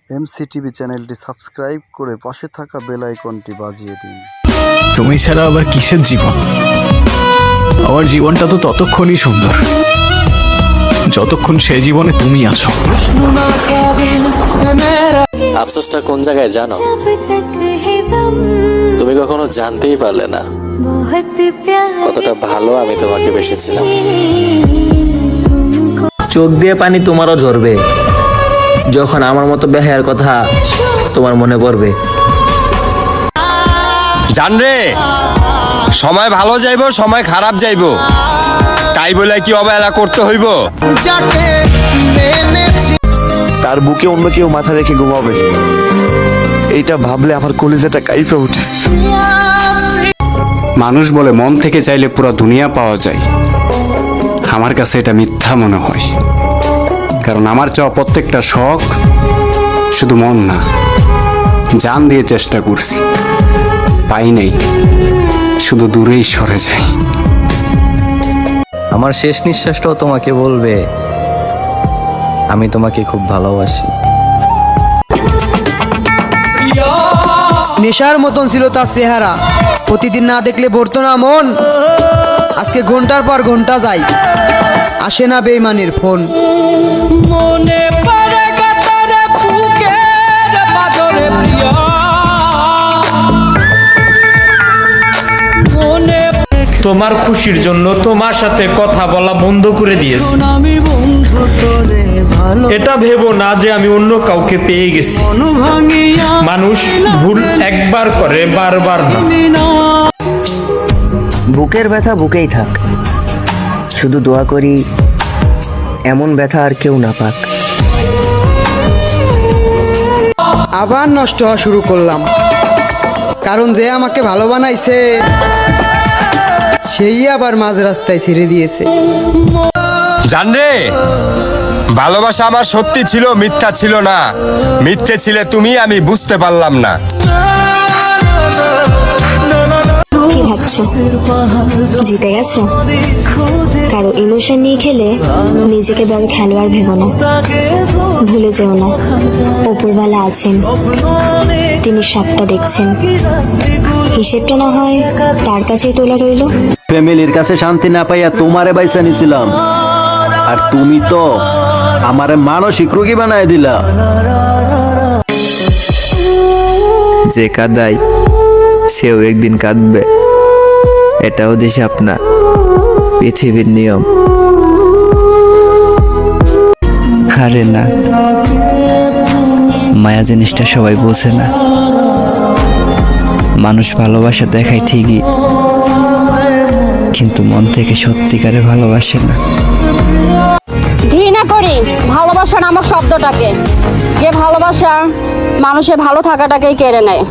MCTV চ্যানেলটি subscribe করে পাশে থাকা বেল আইকনটি বাজিয়ে দিন। তুমি ছাড়া আবার কিসের জীবন? আমার জীবনটা তো ততক্ষণই সুন্দর যতক্ষণ সে জীবনে তুমি আছো। আফসোসটা কোন জায়গায় জানো? তুমি কখনো জানতেই পারলে না কতটা ভালো আমি তোমাকে বেসেছিলাম। চোখ দিয়ে পানি তোমারও ঝরবে যখন আমার মতো বেহায়ার কথা তোমার মনে পড়বে। জানরে সময় ভালো যাইব, সময় খারাপ যাইব, তাই বলে কি অবহেলা করতে হইব? তার বুকে অন্য কেউ মাথা রেখে ঘুমাবে, এইটা ভাবলে আমার কলিজাটা কাইপে ওঠে। মানুষ বলে মন থেকে চাইলে পুরো দুনিয়া পাওয়া যায়। আমার কাছে এটা মিথ্যা মনে হয়, কারণ আমার চাওয়া প্রত্যেকটা শখ শুধু মন না, জান দিয়ে চেষ্টা করছি, পাই নাই, শুধু দূরেই সরে যাই। আমার শেষ নিঃশ্বাসটাও তোমাকে বলবে আমি তোমাকে খুব ভালোবাসি। নেশার মতন ছিল তার চেহারা, প্রতিদিন না দেখলে ভরতো না মন। আজকে ঘন্টার পর ঘন্টা যায়, আসে না বেইমানের ফোন। মনে পড়ে তার বুকের পাথরে প্রিয়, তোমার খুশির জন্য তোমার সাথে কথা বলা বন্ধ করে দিয়েছি। এটা ভেবো না যে আমি অন্য কাউকে পেয়ে গেছি। মানুষ ভুল একবার করে, বারবার না। বুকের ব্যথা বুকেই থাক, শুধু দোয়া করি এমন ব্যথা আর কেউ না পাক। আবার নষ্ট হওয়া শুরু করলাম, কারণ যে আমাকে ভালো বানাইছে সেই আবার মাঝ রাস্তায় ছেড়ে দিয়েছে। জানরে ভালোবাসা আমার সত্যি ছিল, মিথ্যা ছিল না। মিথ্যে ছিলে তুমি, আমি বুঝতে পারলাম না। কি ভাবছো জিতে গেছো? কারো ইমোশন নিয়ে খেলে নিজেকে বড় খেলোয়াড় ভেবো না। ভুলে যেও না উপরওয়ালা আছেন, তিনি সবটা দেখছেন। হিসেবটা না হয় তার কাছেই তোলা রইল। ফ্যামিলির কাছে শান্তি না পাইয়া তোমারে বাইসা নিছিলাম, আর তুমি তো আমারে মানসিক রোগী বানায় দিলা। যে কাঁদায় সেও একদিন কাঁদবে, এটাও হিসাব না, পৃথিবীর নিয়ম। আরে না, মায়া জিনিসটা সবাই বোঝে না। মানুষ ভালোবাসা দেখায় ঠিকই, কিন্তু মন থেকে সত্যিকারে ভালোবাসে না। ঘৃণা করি ভালোবাসা নামক শব্দটাকে, যে ভালোবাসা মানুষের ভালো থাকাটাকেই কেড়ে নেয়।